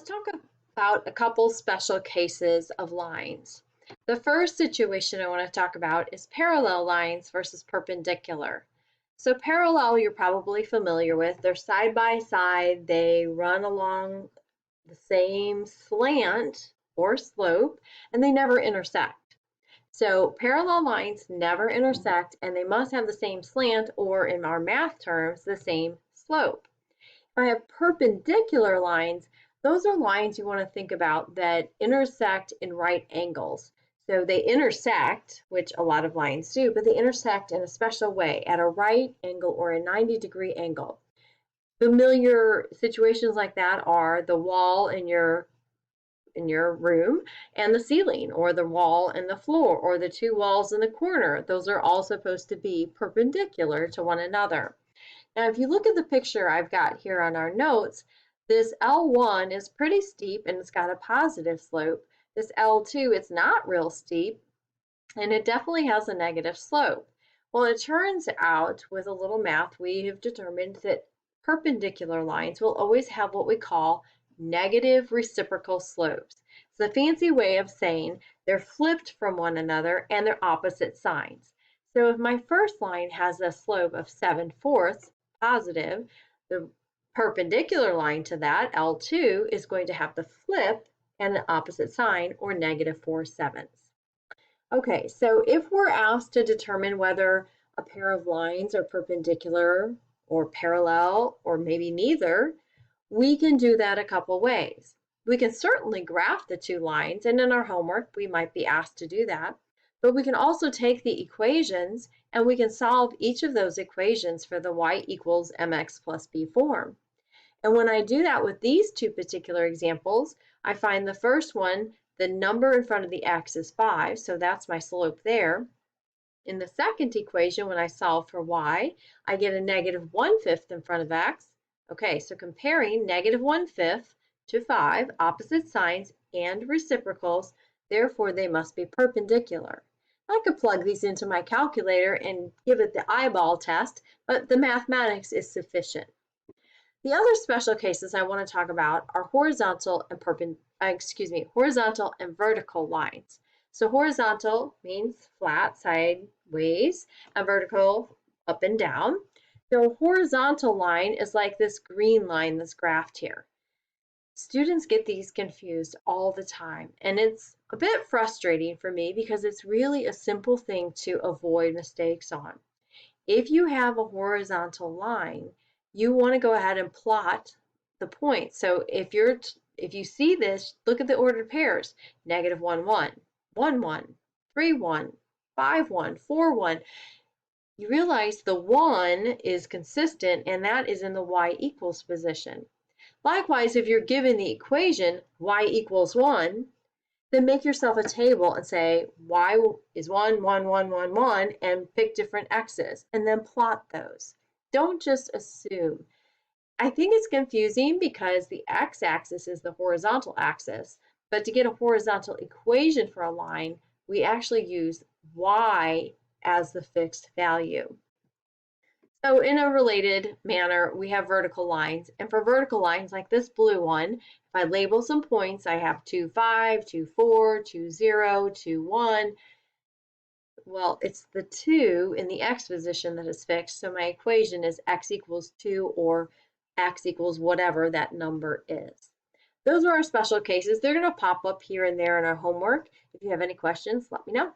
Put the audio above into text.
talk about a couple special cases of lines. The first situation I want to talk about is parallel lines versus perpendicular. So parallel, you're probably familiar with. They're side by side. They run along the same slant or slope, and they never intersect. So parallel lines never intersect, and they must have the same slant, or in our math terms, the same slope. If I have perpendicular lines, those are lines you want to think about that intersect in right angles. So they intersect, which a lot of lines do, but they intersect in a special way at a right angle or a 90-degree angle. Familiar situations like that are the wall in your room and the ceiling, or the wall and the floor, or the two walls in the corner. Those are all supposed to be perpendicular to one another. Now, if you look at the picture I've got here on our notes, this L1 is pretty steep and it's got a positive slope. This L2, it's not real steep and it definitely has a negative slope. Well, it turns out with a little math, we have determined that perpendicular lines will always have what we call negative reciprocal slopes. It's a fancy way of saying they're flipped from one another and they're opposite signs. So if my first line has a slope of 7/4 positive, the perpendicular line to that, L2, is going to have the flip and an opposite sign, or -4/7. Okay, so if we're asked to determine whether a pair of lines are perpendicular or parallel, or maybe neither, we can do that a couple ways. We can certainly graph the two lines, and in our homework we might be asked to do that. But we can also take the equations and we can solve each of those equations for the y equals mx plus b form. And when I do that with these two particular examples, I find the first one, the number in front of the x is 5, so that's my slope there. In the second equation, when I solve for y, I get a -1/5 in front of x. Okay, so comparing -1/5 to 5, opposite signs and reciprocals, therefore they must be perpendicular. I could plug these into my calculator and give it the eyeball test, but the mathematics is sufficient. The other special cases I want to talk about are horizontal and vertical lines. So horizontal means flat, sideways, and vertical, up and down. So a horizontal line is like this green line that's graphed here. Students get these confused all the time, and it's a bit frustrating for me because it's really a simple thing to avoid mistakes on. If you have a horizontal line, you want to go ahead and plot the points. So if you see this, look at the ordered pairs: -1, 1, 1, 1, 3, 1, 5, 1, 4, 1. You realize the 1 is consistent, and that is in the y equals position. Likewise, if you're given the equation y equals 1, then make yourself a table and say y is 1, 1, 1, 1, 1, and pick different x's, and then plot those. Don't just assume. I think it's confusing because the x-axis is the horizontal axis, but to get a horizontal equation for a line, we actually use y as the fixed value. So in a related manner, we have vertical lines. And for vertical lines like this blue one, if I label some points, I have 2, 5, 2, 4, 2, 0, 2, 1. Well, it's the 2 in the x position that is fixed. So my equation is x equals 2, or x equals whatever that number is. Those are our special cases. They're going to pop up here and there in our homework. If you have any questions, let me know.